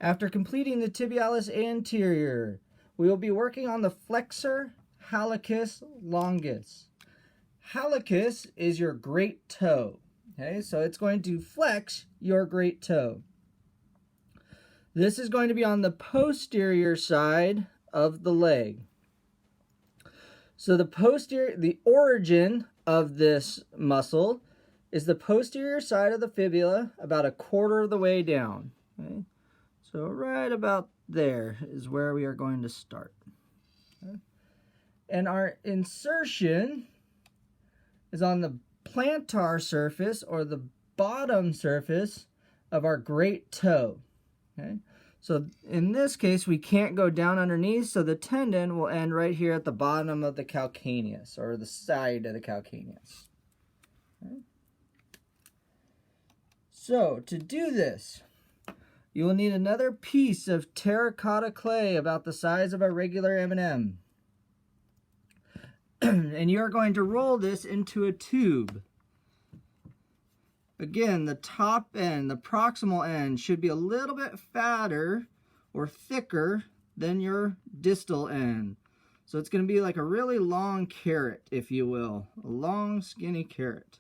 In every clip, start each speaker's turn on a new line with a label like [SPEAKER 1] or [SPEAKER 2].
[SPEAKER 1] After completing the tibialis anterior, we will be working on the flexor hallucis longus. Hallucis is your great toe. Okay, so it's going to flex your great toe. This is going to be on the posterior side of the leg. So the origin of this muscle is the posterior side of the fibula, about a quarter of the way down. Okay? So right about there is where we are going to start. Okay? And our insertion is on the plantar surface, or the bottom surface of our great toe. Okay? So in this case, we can't go down underneath, so the tendon will end right here at the bottom of the calcaneus, or the side of the calcaneus. Okay? So to do this, you will need another piece of terracotta clay about the size of a regular M&M. And you are going to roll this into a tube. Again, the top end, the proximal end, should be a little bit fatter or thicker than your distal end. So it's going to be like a really long carrot, if you will. A long, skinny carrot.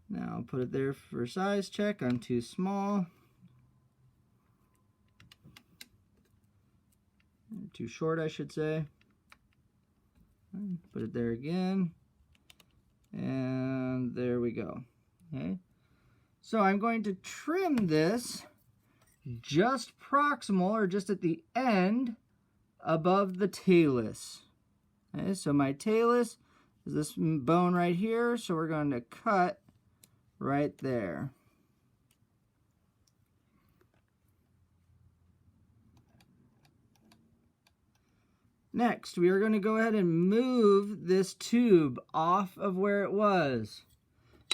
[SPEAKER 1] Now I'll put it there for size check. I'm too small. Too short, I should say. Put it there again. And there we go. Okay. So I'm going to trim this just proximal, or just at the end above the talus. Okay, so my talus is this bone right here, so we're going to cut right there. Next, we are going to go ahead and move this tube off of where it was.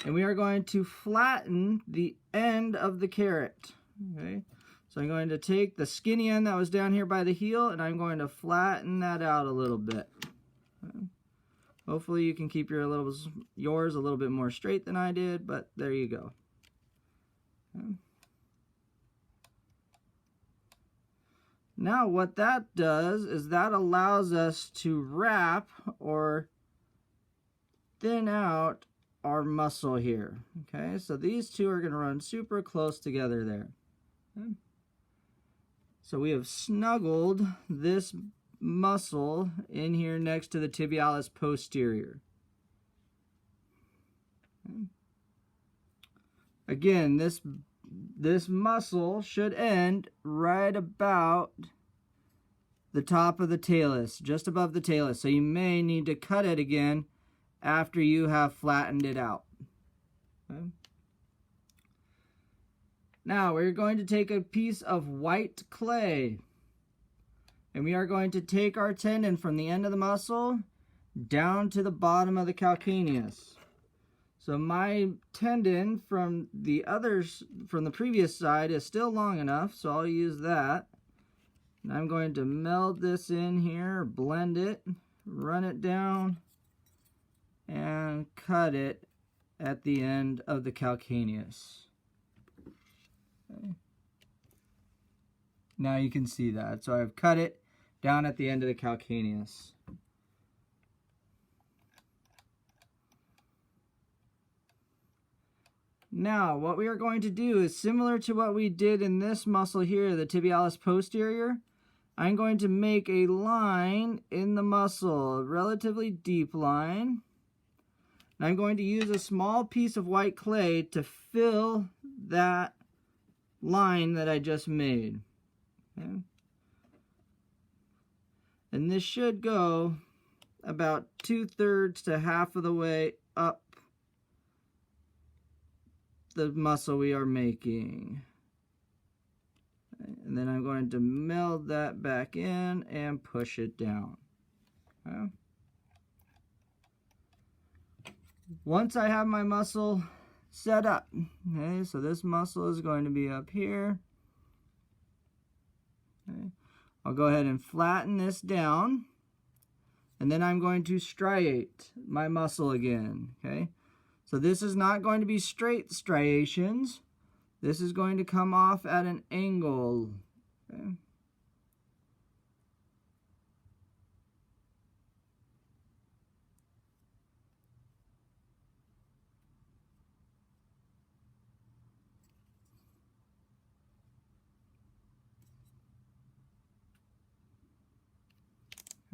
[SPEAKER 1] And we are going to flatten the end of the carrot. Okay? So I'm going to take the skinny end that was down here by the heel, and I'm going to flatten that out a little bit. Okay? Hopefully you can keep yours a little bit more straight than I did, but there you go. Okay? Now what that does is that allows us to wrap or thin out our muscle here. Okay, so these two are going to run super close together there. Okay. So we have snuggled this muscle in here next to the tibialis posterior. Okay. Again, this muscle should end right about the top of the talus, just above the talus. So you may need to cut it again after you have flattened it out. Okay. Now we're going to take a piece of white clay, and we are going to take our tendon from the end of the muscle down to the bottom of the calcaneus. So my tendon from the previous side is still long enough, so I'll use that. And I'm going to meld this in here, blend it, run it down, and cut it at the end of the calcaneus. Okay. Now you can see that. So I've cut it down at the end of the calcaneus. Now, what we are going to do is similar to what we did in this muscle here, the tibialis posterior. I'm going to make a line in the muscle, a relatively deep line. And I'm going to use a small piece of white clay to fill that line that I just made. Okay. And this should go about 2/3 to half of the way up the muscle we are making. And then I'm going to meld that back in and push it down. Okay. Once I have my muscle set up, okay, so this muscle is going to be up here. Okay. I'll go ahead and flatten this down, and then I'm going to striate my muscle again. Okay. So this is not going to be straight striations. This is going to come off at an angle. Okay.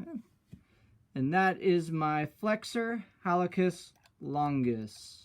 [SPEAKER 1] Okay. And that is my flexor hallucis longus.